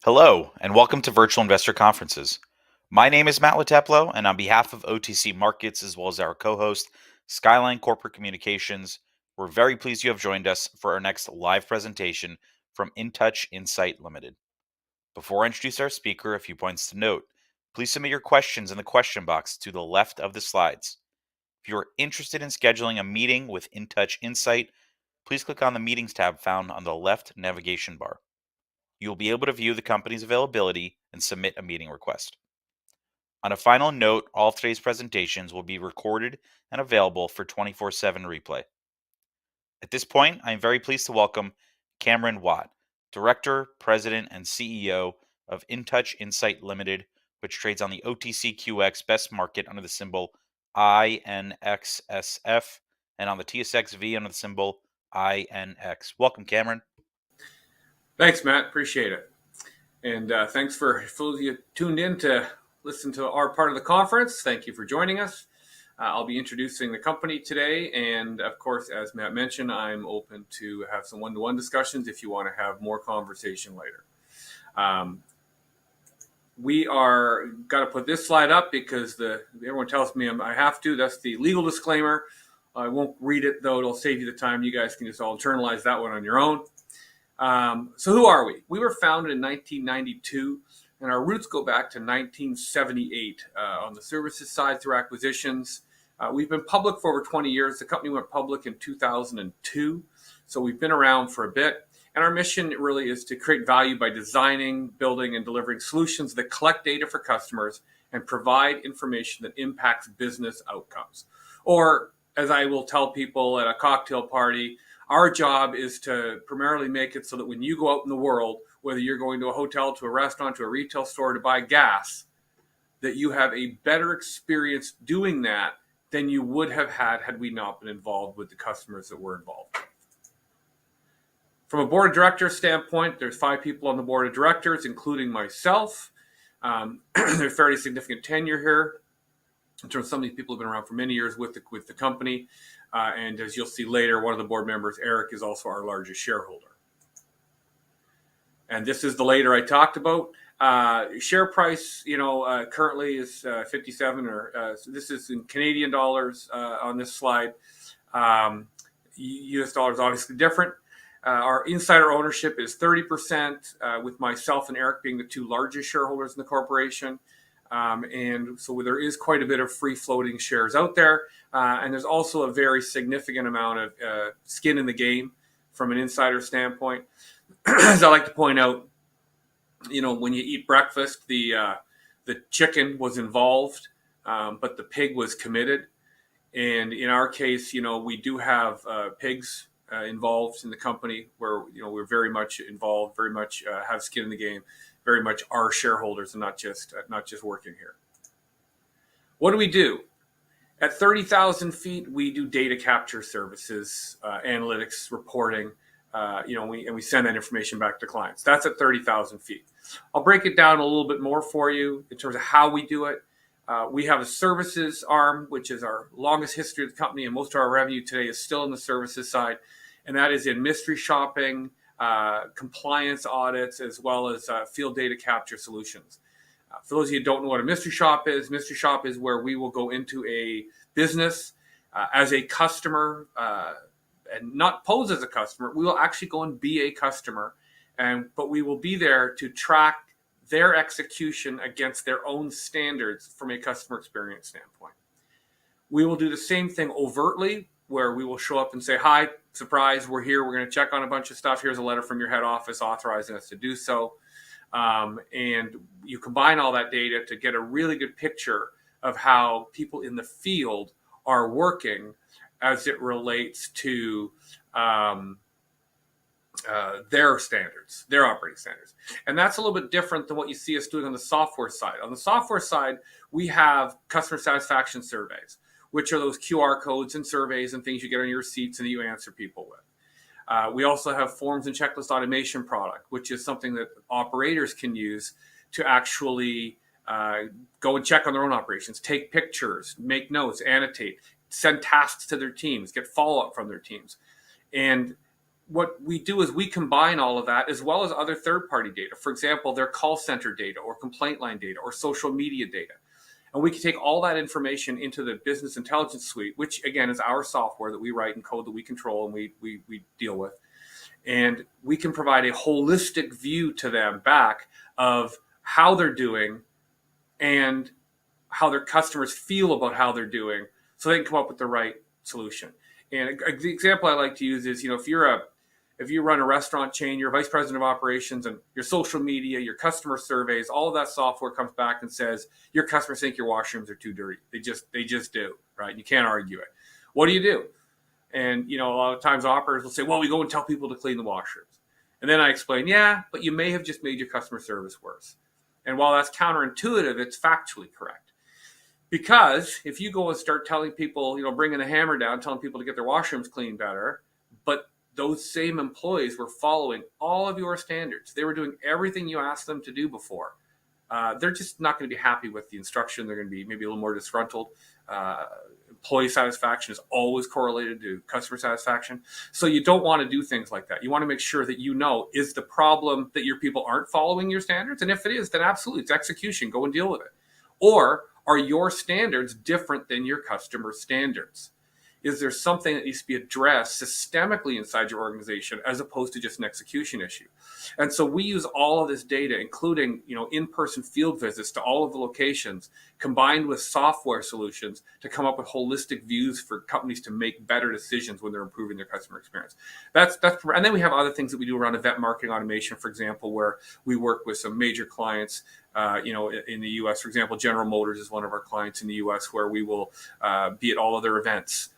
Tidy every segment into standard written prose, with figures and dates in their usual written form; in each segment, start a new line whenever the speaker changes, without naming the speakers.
Hello, and welcome to Virtual Investor Conferences. My name is Matt Lateplo, and on behalf of OTC Markets, as well as our co-host, Skyline Corporate Communications, we're very pleased you have joined us for our next live presentation from Intouch Insight Limited. Before I introduce our speaker, a few points to note. Please submit your questions in the question box to the left of the slides. If you are interested in scheduling a meeting with Intouch Insight, please click on the Meetings tab found on the left navigation bar. You will be able to view the company's availability and submit a meeting request. On a final note, all of today's presentations will be recorded and available for 24/7 replay. At this point, I am very pleased to welcome Cameron Watt, Director, President, and CEO of Intouch Insight Limited, which trades on the OTCQX Best Market under the symbol INXSF and on the TSXV under the symbol INX. Welcome, Cameron.
Thanks, Matt. Appreciate it. And thanks for those of you tuned in to listen to our part of the conference. Thank you for joining us. I'll be introducing the company today. And of course, as Matt mentioned, I'm open to have some one-to-one discussions if you want to have more conversation later. We are got to put this slide up because everyone tells me I have to. That's the legal disclaimer. I won't read it, though. It'll save you the time. You guys can just all internalize that one on your own. So who are we? We were founded in 1992, and our roots go back to 1978 on the services side through acquisitions. We've been public for over 20 years. The company went public in 2002, so we've been around for a bit. And our mission really is to create value by designing, building, and delivering solutions that collect data for customers and provide information that impacts business outcomes. Or, as I will tell people at a cocktail party, our job is to primarily make it so that when you go out in the world, whether you're going to a hotel, to a restaurant, to a retail store to buy gas, that you have a better experience doing that than you would have had we not been involved with the customers that were involved. From a board of directors standpoint, there's 5 people on the board of directors, including myself. There's fairly significant tenure here. In terms of some of these people have been around for many years with the company. And as you'll see later, one of the board members, Eric, is also our largest shareholder. And this is the later I talked about. Share price, currently is 57, so this is in Canadian dollars on this slide. US dollars obviously different. Our insider ownership is 30%, with myself and Eric being the 2 largest shareholders in the corporation. And so there is quite a bit of free floating shares out there. And there's also a very significant amount of skin in the game from an insider standpoint. As I like to point out, when you eat breakfast, the chicken was involved, but the pig was committed. And in our case, we do have pigs involved in the company where, we're very much involved, very much have skin in the game, very much our shareholders and not just working here. What do we do? At 30,000 feet, we do data capture services, analytics, reporting, and we send that information back to clients. That's at 30,000 feet. I'll break it down a little bit more for you in terms of how we do it. We have a services arm, which is our longest history of the company, and most of our revenue today is still in the services side, and that is in mystery shopping, compliance audits, as well as field data capture solutions. For those of you who don't know what a mystery shop is where we will go into a business as a customer and not pose as a customer. We will actually go and be a customer, but we will be there to track their execution against their own standards from a customer experience standpoint. We will do the same thing overtly, where we will show up and say, "Hi, surprise, we're here. We're going to check on a bunch of stuff. Here's a letter from your head office authorizing us to do so." And you combine all that data to get a really good picture of how people in the field are working as it relates to their standards, their operating standards. And that's a little bit different than what you see us doing on the software side. On the software side, we have customer satisfaction surveys, which are those QR codes and surveys and things you get on your receipts and that you answer people with. We also have forms and checklist automation product, which is something that operators can use to actually go and check on their own operations, take pictures, make notes, annotate, send tasks to their teams, get follow-up from their teams. And what we do is we combine all of that as well as other third-party data. For example, their call center data or complaint line data or social media data. And we can take all that information into the business intelligence suite, which again is our software that we write and code that we control and we deal with. And we can provide a holistic view to them back of how they're doing and how their customers feel about how they're doing, so they can come up with the right solution. And the example I like to use is, if you run a restaurant chain, you're a vice president of operations, and your social media, your customer surveys, all of that software comes back and says your customers think your washrooms are too dirty. They just do, right? You can't argue it. What do you do? And a lot of times operators will say, well, we go and tell people to clean the washrooms. And then I explain, yeah, but you may have just made your customer service worse. And while that's counterintuitive, it's factually correct. Because if you go and start telling people, bringing the hammer down, telling people to get their washrooms cleaned better, but those same employees were following all of your standards, they were doing everything you asked them to do before, they're just not going to be happy with the instruction. They're going to be maybe a little more disgruntled. Employee satisfaction is always correlated to customer satisfaction. So you don't want to do things like that. You want to make sure that is the problem that your people aren't following your standards? And if it is, then absolutely, it's execution. Go and deal with it. Or are your standards different than your customer standards? Is there something that needs to be addressed systemically inside your organization as opposed to just an execution issue? And so we use all of this data, including in-person field visits to all of the locations, combined with software solutions to come up with holistic views for companies to make better decisions when they're improving their customer experience. And then we have other things that we do around event marketing automation, for example, where we work with some major clients. In the U.S., for example, General Motors is one of our clients in the U.S., where we will be at all of their events.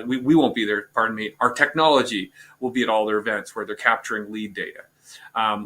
We won't be there, pardon me. Our technology will be at all their events where they're capturing lead data.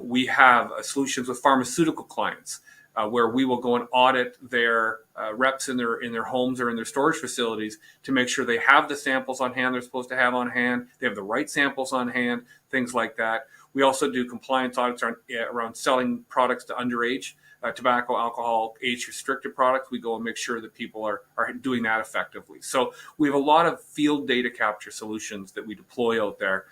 We have solutions with pharmaceutical clients where we will go and audit their reps in their homes or in their storage facilities to make sure they have the samples on hand they're supposed to have on hand. They have the right samples on hand, things like that. We also do compliance audits around selling products to underage. Tobacco, alcohol, age-restricted products. We go and make sure that people are doing that effectively. So we have a lot of field data capture solutions that we deploy out there,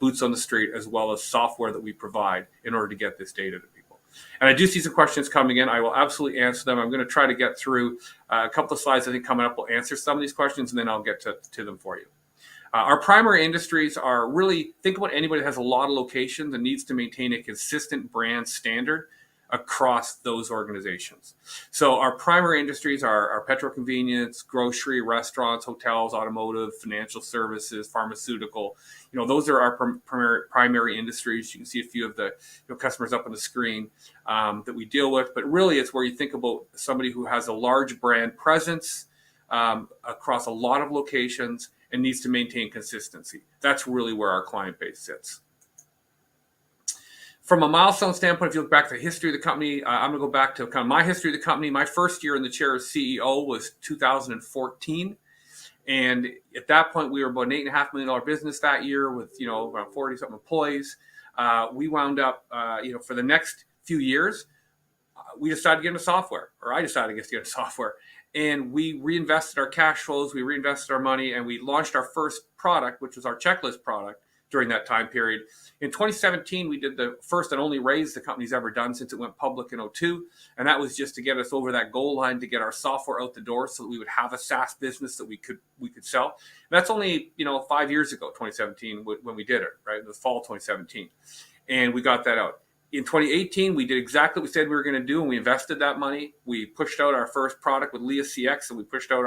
boots on the street, as well as software that we provide in order to get this data to people. And I do see some questions coming in. I will absolutely answer them. I'm going to try to get through a couple of slides I think coming up will answer some of these questions, and then I'll get to them for you. Our primary industries are really, think about anybody that has a lot of locations and needs to maintain a consistent brand standard across those organizations. So our primary industries are petro convenience, grocery, restaurants, hotels, automotive, financial services, pharmaceutical. Those are our primary industries. You can see a few of the customers up on the screen that we deal with. But really, it's where you think about somebody who has a large brand presence across a lot of locations and needs to maintain consistency. That's really where our client base sits. From a milestone standpoint, if you look back to the history of the company, I'm going to go back to kind of my history of the company. My first year in the chair as CEO was 2014. And at that point, we were about an $8.5 million business that year with, around 40-something employees. We wound up, for the next few years, we decided to get into software, or I decided, to get into software. And we reinvested our cash flows, we reinvested our money, and we launched our first product, which was our checklist product during that time period. In 2017, we did the first and only raise the company's ever done since it went public in 2002. And that was just to get us over that goal line to get our software out the door so that we would have a SaaS business that we could sell. And that's only, 5 years ago, 2017, when we did it, right? In the fall of 2017. And we got that out. In 2018, we did exactly what we said we were going to do, and we invested that money. We pushed out our first product with Leah CX, and we pushed out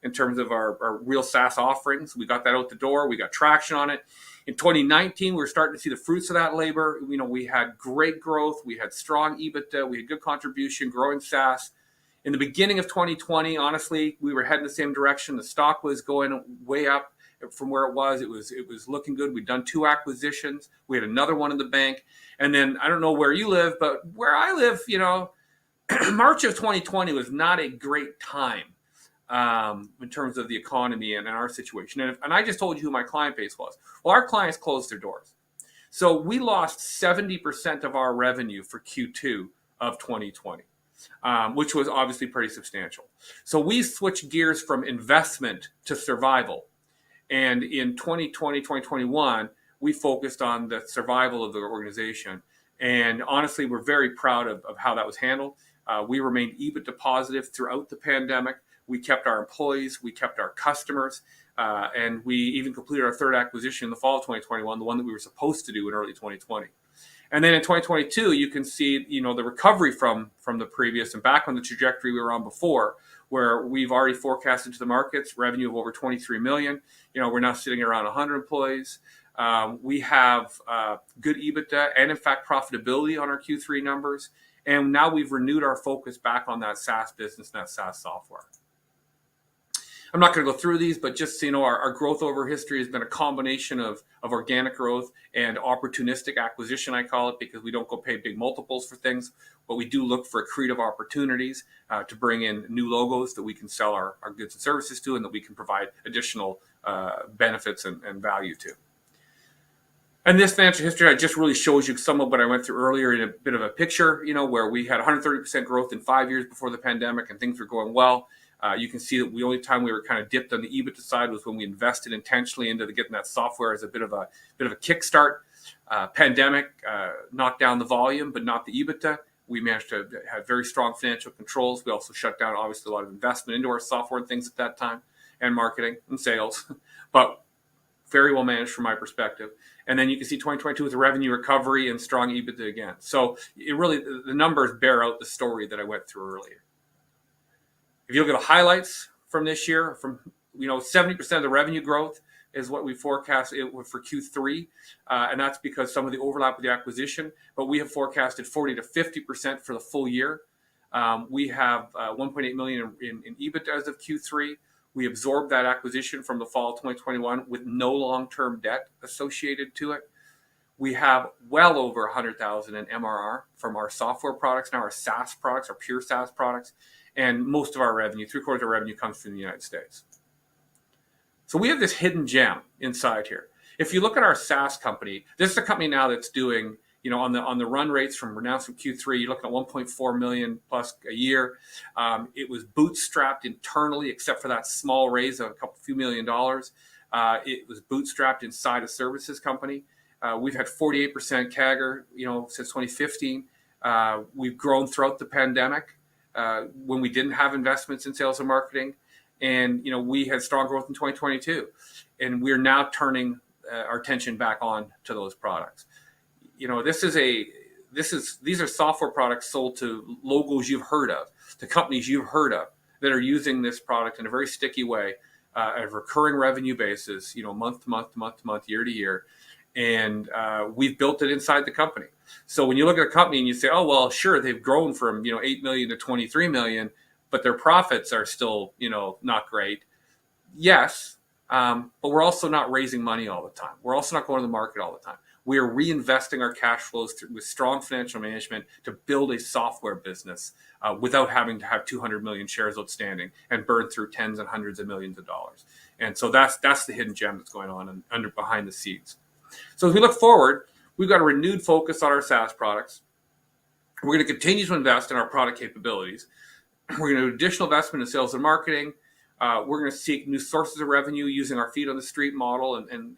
in terms of our real SaaS offerings. We got that out the door. We got traction on it. In 2019, we were starting to see the fruits of that labor. We had great growth. We had strong EBITDA. We had good contribution, growing SaaS. In the beginning of 2020, honestly, we were heading the same direction. The stock was going way up from where it was. It was looking good. We'd done 2 acquisitions. We had another one in the bank. And then I don't know where you live, but where I live, March of 2020 was not a great time in terms of the economy and our situation. And I just told you who my client base was. Well, our clients closed their doors. So we lost 70% of our revenue for Q2 of 2020, which was obviously pretty substantial. So we switched gears from investment to survival. And in 2020, 2021, we focused on the survival of the organization. And honestly, we're very proud of how that was handled. We remained EBITDA positive throughout the pandemic. We kept our employees, we kept our customers, and we even completed our third acquisition in the fall of 2021, the one that we were supposed to do in early 2020. And then in 2022, you can see, the recovery from the previous and back on the trajectory we were on before, where we've already forecasted to the markets revenue of over 23 million. We're now sitting around 100 employees. We have good EBITDA and, in fact, profitability on our Q3 numbers. And now we've renewed our focus back on that SaaS business and that SaaS software. I'm not going to go through these, but just so you know, our growth over history has been a combination of organic growth and opportunistic acquisition, I call it, because we don't go pay big multiples for things, but we do look for creative opportunities to bring in new logos that we can sell our goods and services to, and that we can provide additional benefits and value to. And this financial history just really shows you some of what I went through earlier in a bit of a picture, where we had 130% growth in 5 years before the pandemic and things were going well. You can see that the only time we were kind of dipped on the EBITDA side was when we invested intentionally into getting that software as a bit of a kickstart. Pandemic knocked down the volume, but not the EBITDA. We managed to have very strong financial controls. We also shut down, obviously, a lot of investment into our software and things at that time, and marketing and sales, but very well managed from my perspective. And then you can see 2022 with a revenue recovery and strong EBITDA again. So it really, the numbers bear out the story that I went through earlier. If you look at the highlights from this year, 70% of the revenue growth is what we forecast for Q3, and that's because some of the overlap with the acquisition. But we have forecasted 40 to 50% for the full year. We have 1.8 million in EBITDA as of Q3. We absorbed that acquisition from the fall of 2021 with no long-term debt associated to it. We have well over 100,000 in MRR from our software products, now our SaaS products, our pure SaaS products. And most of our revenue, 3/4 of our revenue, comes from the United States. So we have this hidden gem inside here. If you look at our SaaS company, this is a company now that's doing, on the run rates from Q3, you're looking at 1.4 million plus a year. It was bootstrapped internally, except for that small raise of a few $1,000,000. It was bootstrapped inside a services company. We've had 48% CAGR, since 2015. We've grown throughout the pandemic. When we didn't have investments in sales and marketing, and we had strong growth in 2022, and we're now turning our attention back on to those products. These are software products sold to logos you've heard of, to companies you've heard of that are using this product in a very sticky way, at a recurring revenue basis, month to month to month to month, year to year. And we've built it inside the company. So when you look at a company and you say, oh, well, sure, they've grown from 8 million to 23 million, but their profits are still not great. Yes, but we're also not raising money all the time. We're also not going to the market all the time. We are reinvesting our cash flows with strong financial management to build a software business without having to have 200 million shares outstanding and burn through tens and hundreds of millions of dollars. And so that's the hidden gem that's going on behind the scenes. So as we look forward, we've got a renewed focus on our SaaS products. We're going to continue to invest in our product capabilities. We're going to do additional investment in sales and marketing. We're going to seek new sources of revenue using our feet on the street model and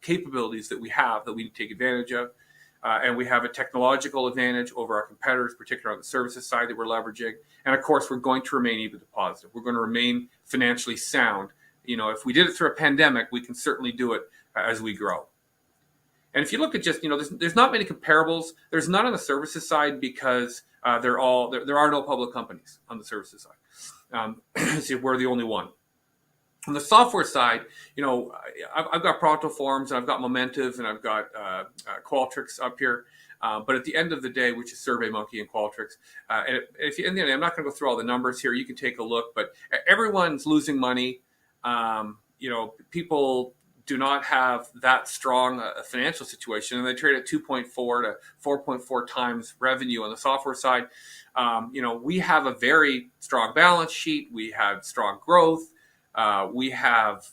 capabilities that we have that we need to take advantage of. And we have a technological advantage over our competitors, particularly on the services side that we're leveraging. And of course, we're going to remain EBITDA positive. We're going to remain financially sound. If we did it through a pandemic, we can certainly do it as we grow. And if you look at just, there's not many comparables. There's none on the services side because there are no public companies on the services side. So we're the only one. On the software side, I've got Prontoforms and I've got Momentive and I've got Qualtrics up here. But at the end of the day, which is SurveyMonkey and Qualtrics, and if you, in the end, I'm not going to go through all the numbers here. You can take a look, but everyone's losing money. People do not have that strong a financial situation, and they trade at 2.4 to 4.4 times revenue on the software side. We have a very strong balance sheet. We have strong growth. We have,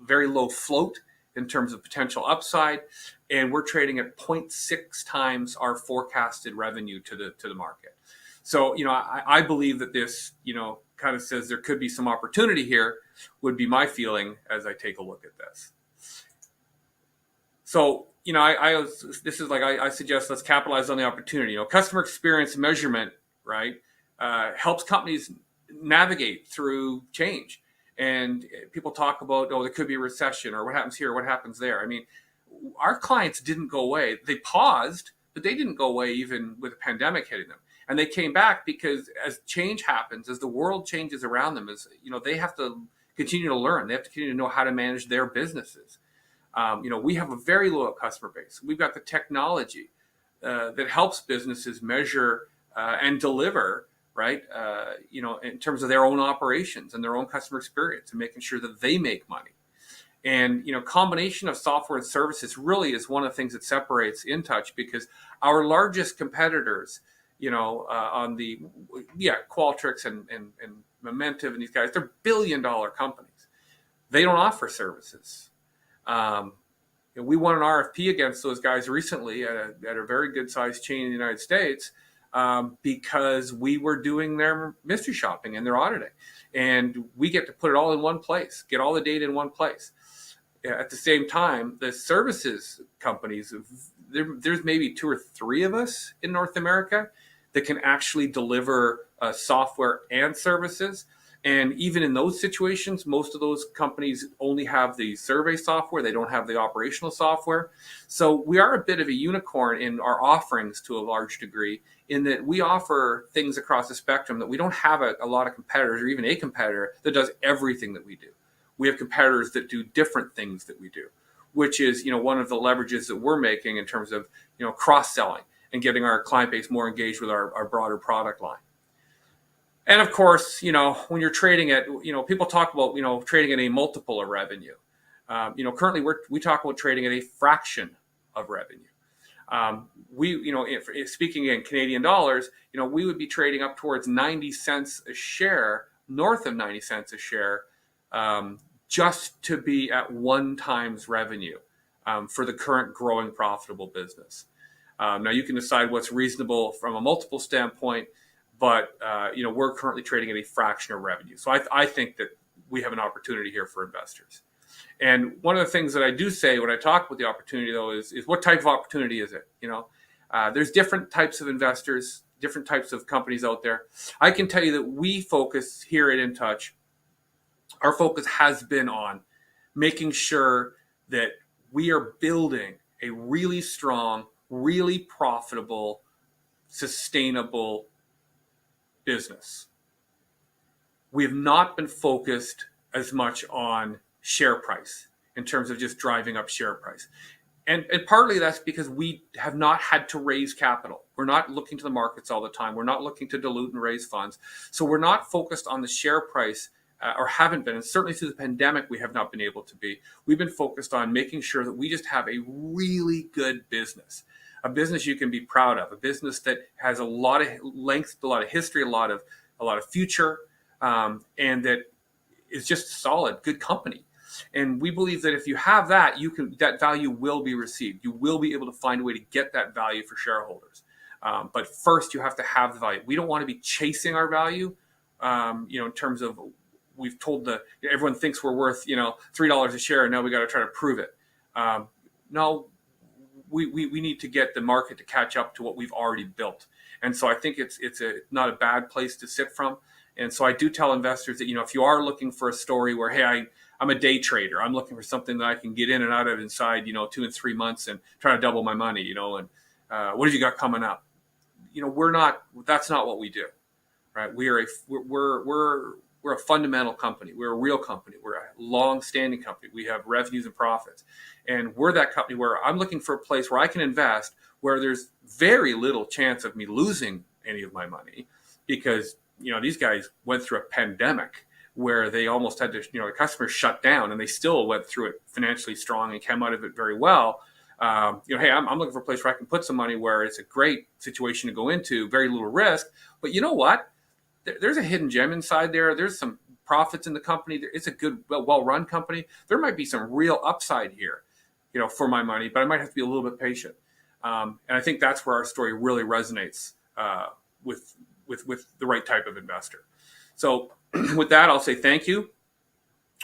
very low float in terms of potential upside, and we're trading at 0.6 times our forecasted revenue to the market. So, I believe that this, kind of says there could be some opportunity here, would be my feeling as I take a look at this. So, this is like I suggest let's capitalize on the opportunity. Customer experience measurement, right, helps companies navigate through change. And people talk about, oh, there could be a recession, or what happens here, what happens there. I mean, our clients didn't go away. They paused, but they didn't go away even with a pandemic hitting them. And they came back because as change happens, as the world changes around them, they have to continue to learn. They have to continue to know how to manage their businesses. We have a very loyal customer base. We've got the technology that helps businesses measure and deliver, right? In terms of their own operations and their own customer experience, and making sure that they make money. And combination of software and services really is one of the things that separates Intouch, because our largest competitors, on the Qualtrics and Momentive and these guys, they're billion-dollar companies. They don't offer services. We won an RFP against those guys recently at a very good-sized chain in the United States, because we were doing their mystery shopping and their auditing, and we get to put it all in one place, get all the data in one place. At the same time, the services companies, there's maybe 2 or 3 of us in North America that can actually deliver software and services. And even in those situations, most of those companies only have the survey software. They don't have the operational software. So we are a bit of a unicorn in our offerings to a large degree, in that we offer things across the spectrum that we don't have a lot of competitors, or even a competitor that does everything that we do. We have competitors that do different things that we do, which is, one of the leverages that we're making in terms of, cross-selling and getting our client base more engaged with our broader product line. And of course, when you're trading at, people talk about, trading at a multiple of revenue. Currently we talk about trading at a fraction of revenue. Speaking in Canadian dollars, we would be trading up towards 90 cents a share, north of 90 cents a share, just to be at 1 times revenue for the current growing profitable business. Now you can decide what's reasonable from a multiple standpoint, but we're currently trading at a fraction of revenue. So I think that we have an opportunity here for investors. And one of the things that I do say when I talk about the opportunity, though, is what type of opportunity is it? There's different types of investors, different types of companies out there. I can tell you that we focus here at Intouch. Our focus has been on making sure that we are building a really strong, really profitable, sustainable business. We have not been focused as much on share price in terms of just driving up share price. And partly that's because we have not had to raise capital. We're not looking to the markets all the time. We're not looking to dilute and raise funds. So we're not focused on the share price, or haven't been. And certainly through the pandemic, we have not been able to be. We've been focused on making sure that we just have a really good business, a business you can be proud of, a business that has a lot of length, a lot of history, a lot of future, and that is just a solid, good company. And we believe that if you have that, that value will be received. You will be able to find a way to get that value for shareholders. But first, you have to have the value. We don't want to be chasing our value, in terms of, we've told everyone thinks we're worth, $3 a share, and now we got to try to prove it. No, we need to get the market to catch up to what we've already built. And so I think it's not a bad place to sit from. And so I do tell investors that, if you are looking for a story where, hey, I'm a day trader, I'm looking for something that I can get in and out of inside, 2 and 3 months and try to double my money, and what have you got coming up? That's not what we do, right? We're a fundamental company. We're a real company. We're a long-standing company. We have revenues and profits. And we're that company where I'm looking for a place where I can invest where there's very little chance of me losing any of my money, because, these guys went through a pandemic where they almost had to, the customers shut down, and they still went through it financially strong and came out of it very well. Hey, I'm looking for a place where I can put some money where it's a great situation to go into, very little risk. But you know what? There's a hidden gem inside there. There's some profits in the company. It's a good, well-run company. There might be some real upside here, for my money, but I might have to be a little bit patient. And I think that's where our story really resonates with the right type of investor. So with that, I'll say thank you.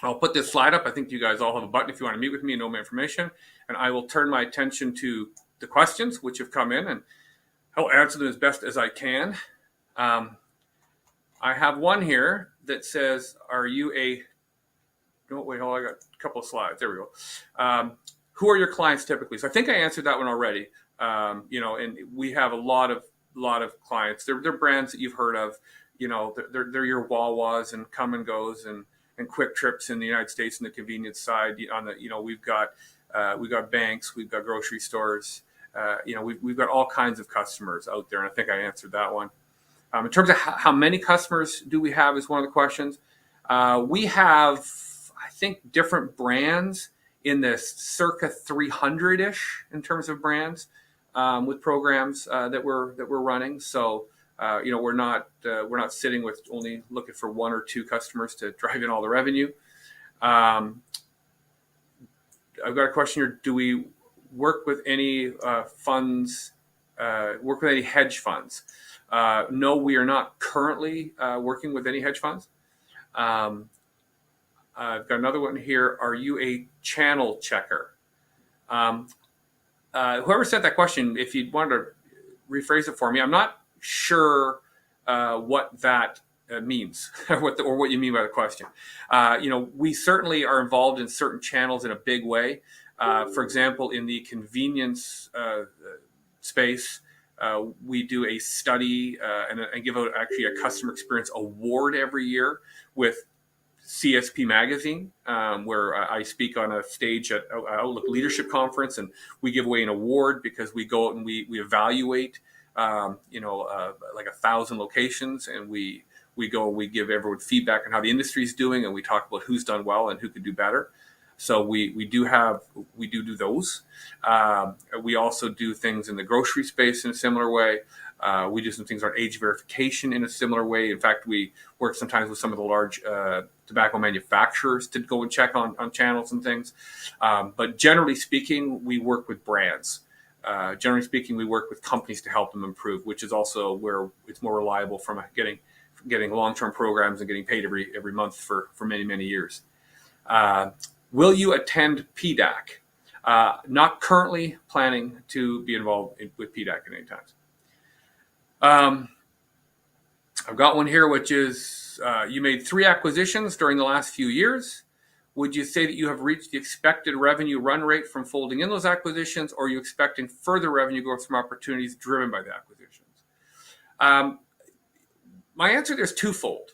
I'll put this slide up. I think you guys all have a button if you want to meet with me and know my information. And I will turn my attention to the questions which have come in, and I'll answer them as best as I can. I have one here that says, are you a... No, wait, hold on, I got a couple of slides. There we go. Who are your clients typically? So I think I answered that one already. And we have a lot of clients. They're brands that you've heard of. They're your Wawas and Come and Goes and Quick Trips in the United States and the convenience side. We've got banks, we've got grocery stores. We've got all kinds of customers out there, and I think I answered that one. In terms of how many customers do we have is one of the questions. We have, I think, different brands in this circa 300-ish in terms of brands with programs that we're running. So we're not sitting with only looking for one or two customers to drive in all the revenue. I've got a question here. Do we work with any funds? Work with any hedge funds? No, we are not currently working with any hedge funds. I've got another one here. Are you a channel checker? Whoever sent that question, if you wanted to rephrase it for me, I'm not sure what that means or what you mean by the question. We certainly are involved in certain channels in a big way. For example, in the convenience space, we do a study and give out actually a customer experience award every year with CSP Magazine, where I speak on a stage at Outlook Leadership Conference, and we give away an award because we go out and we evaluate, like 1,000 locations, and we go and we give everyone feedback on how the industry is doing, and we talk about who's done well and who could do better. So we do those. We also do things in the grocery space in a similar way. We do some things on age verification in a similar way. In fact, we work sometimes with some of the large tobacco manufacturers to go and check on channels and things. But generally speaking, we work with brands. Generally speaking, we work with companies to help them improve, which is also where it's more reliable from getting long-term programs and getting paid every month for many, many years. Will you attend PDAC? Not currently planning to be involved with PDAC at any time. I've got one here, which is you made 3 acquisitions during the last few years. Would you say that you have reached the expected revenue run rate from folding in those acquisitions, or are you expecting further revenue growth from opportunities driven by the acquisitions? My answer there is twofold.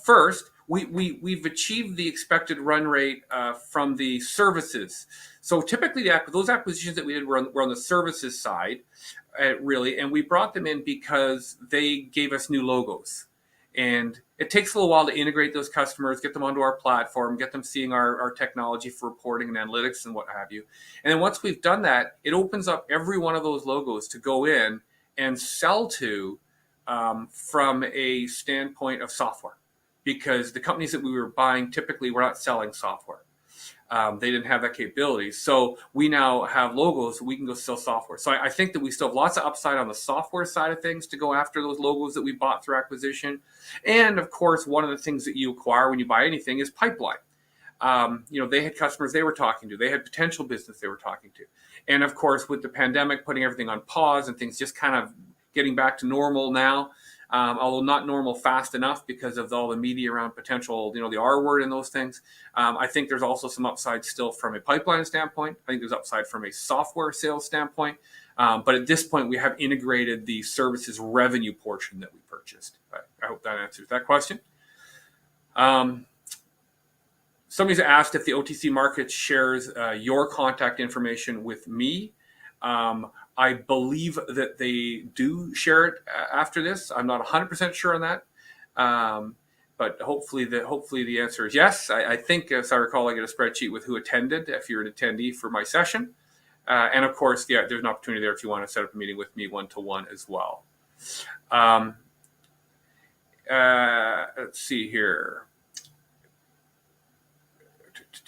First, we've achieved the expected run rate from the services. So typically those acquisitions that we did were on the services side, really, and we brought them in because they gave us new logos. And it takes a little while to integrate those customers, get them onto our platform, get them seeing our technology for reporting and analytics and what have you. And then once we've done that, it opens up every one of those logos to go in and sell to from a standpoint of software. Because the companies that we were buying typically were not selling software. They didn't have that capability. So we now have logos that we can go sell software. So I think that we still have lots of upside on the software side of things to go after those logos that we bought through acquisition. And of course, one of the things that you acquire when you buy anything is pipeline. They had customers they were talking to. They had potential business they were talking to. And of course, with the pandemic putting everything on pause and things just kind of getting back to normal now, although not normal fast enough because of all the media around potential, the R word and those things. I think there's also some upside still from a pipeline standpoint. I think there's upside from a software sales standpoint. But at this point, we have integrated the services revenue portion that we purchased. I hope that answers that question. Somebody's asked if the OTC market shares your contact information with me. I believe that they do share it after this. I'm not 100% sure on that, but hopefully the answer is yes. I think, as I recall, I get a spreadsheet with who attended if you're an attendee for my session, and of course, there's an opportunity there if you want to set up a meeting with me one-to-one as well. Let's see here.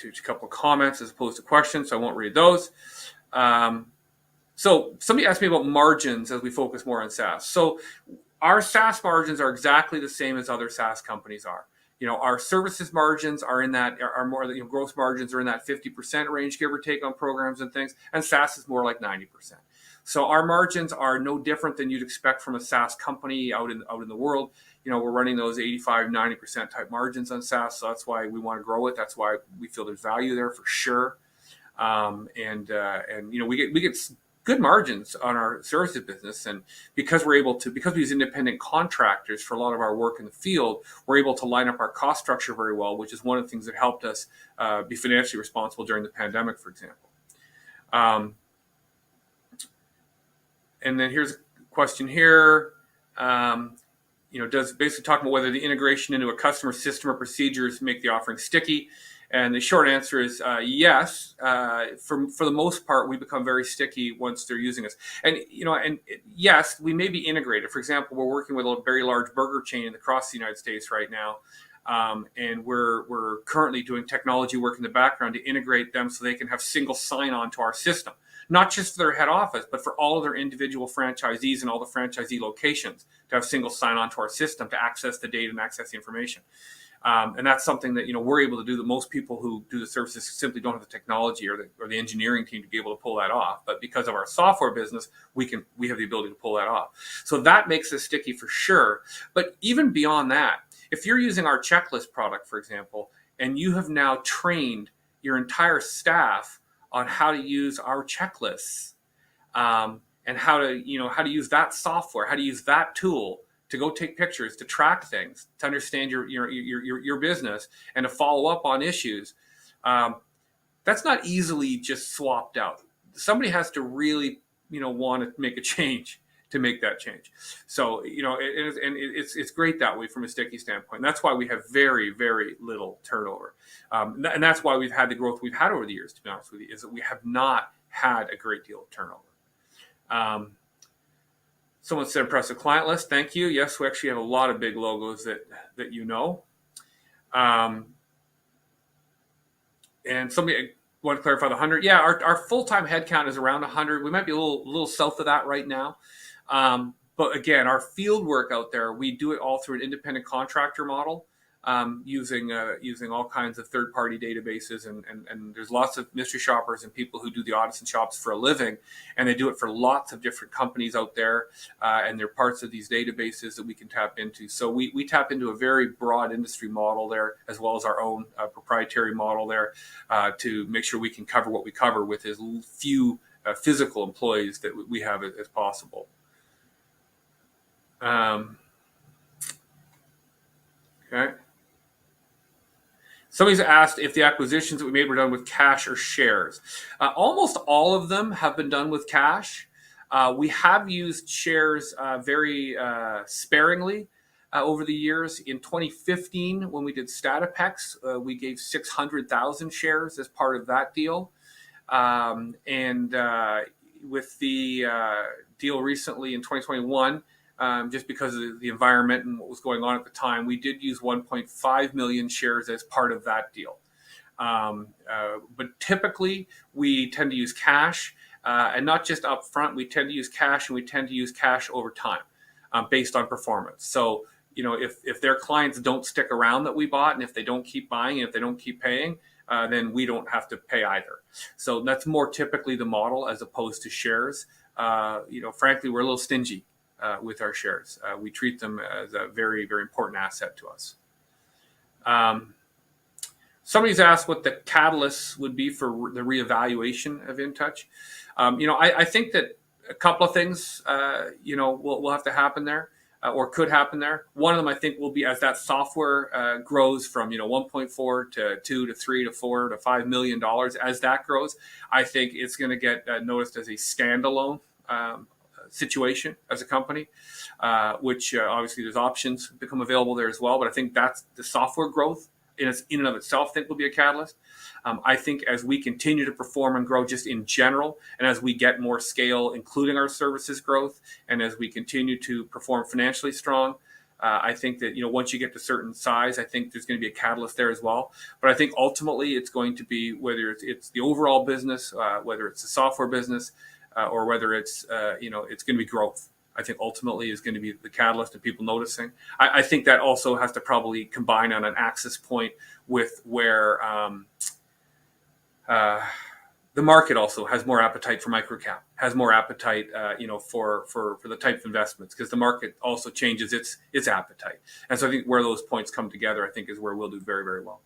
A couple of comments as opposed to questions, so I won't read those. So somebody asked me about margins as we focus more on SaaS. So our SaaS margins are exactly the same as other SaaS companies are. Our services margins are in that are more, gross margins are in that 50% range, give or take, on programs and things, and SaaS is more like 90%. So our margins are no different than you'd expect from a SaaS company out in the world. We're running those 85, 90% type margins on SaaS, so that's why we want to grow it. That's why we feel there's value there for sure. We get good margins on our services business, and because we use independent contractors for a lot of our work in the field, we're able to line up our cost structure very well, which is one of the things that helped us be financially responsible during the pandemic, for example. And then here's a question here. Does basically talk about whether the integration into a customer system or procedures make the offering sticky. And the short answer is yes. For the most part, we become very sticky once they're using us. And yes, we may be integrated. For example, we're working with a very large burger chain across the United States right now, and we're currently doing technology work in the background to integrate them so they can have single sign-on to our system, not just for their head office, but for all of their individual franchisees and all the franchisee locations to have single sign-on to our system to access the data and access the information. And that's something that we're able to do that most people who do the services simply don't have the technology or the engineering team to be able to pull that off. But because of our software business, we have the ability to pull that off. So that makes us sticky for sure. But even beyond that, if you're using our checklist product, for example, and you have now trained your entire staff on how to use our checklists, and how to use that software, how to use that tool to go take pictures, to track things, to understand your business, and to follow up on issues. That's not easily just swapped out. Somebody has to really, want to make a change to make that change. So, it's great that way from a sticky standpoint. And that's why we have very, very little turnover. And that's why we've had the growth we've had over the years, to be honest with you, is that we have not had a great deal of turnover. Someone said impressive client list. Thank you. Yes, we actually have a lot of big logos that and somebody want to clarify the 100. Yeah, our full-time headcount is around 100. We might be a little south of that right now. But again, our field work out there, we do it all through an independent contractor model, using all kinds of third-party databases, and there's lots of mystery shoppers and people who do the audits and shops for a living, and they do it for lots of different companies out there, and they're parts of these databases that we can tap into. So we tap into a very broad industry model there, as well as our own proprietary model there, to make sure we can cover what we cover with as few physical employees that we have as possible. Okay. Somebody's asked if the acquisitions that we made were done with cash or shares. Almost all of them have been done with cash. We have used shares very sparingly over the years. In 2015, when we did Statipex, we gave 600,000 shares as part of that deal. With the deal recently in 2021, just because of the environment and what was going on at the time, we did use 1.5 million shares as part of that deal. But typically, we tend to use cash, and not just up front. We tend to use cash, and we tend to use cash over time, based on performance. So, if their clients don't stick around that we bought, and if they don't keep buying, and if they don't keep paying, then we don't have to pay either. So that's more typically the model as opposed to shares. Frankly, we're a little stingy with our shares. We treat them as a very, very important asset to us. Somebody's asked what the catalysts would be for the reevaluation of Intouch. I think that a couple of things, will have to happen there, or could happen there. One of them, I think, will be as that software grows from 1.4 to 2 to 3 to 4 to $5 million. As that grows, I think it's going to get noticed as a standalone situation as a company, which obviously there's options become available there as well. But I think that's the software growth in and of itself, I think, will be a catalyst. I think as we continue to perform and grow just in general, and as we get more scale, including our services growth, and as we continue to perform financially strong, I think that once you get to certain size, I think there's going to be a catalyst there as well. But I think ultimately it's going to be whether it's the overall business, whether it's the software business, or whether it's it's going to be growth. I think ultimately is going to be the catalyst of people noticing. I think that also has to probably combine on an axis point with where the market also has more appetite for microcap, has more appetite, for the type of investments, because the market also changes its appetite. And so I think where those points come together, I think is where we'll do very, very well.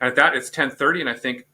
And at that, it's 10:30, and I think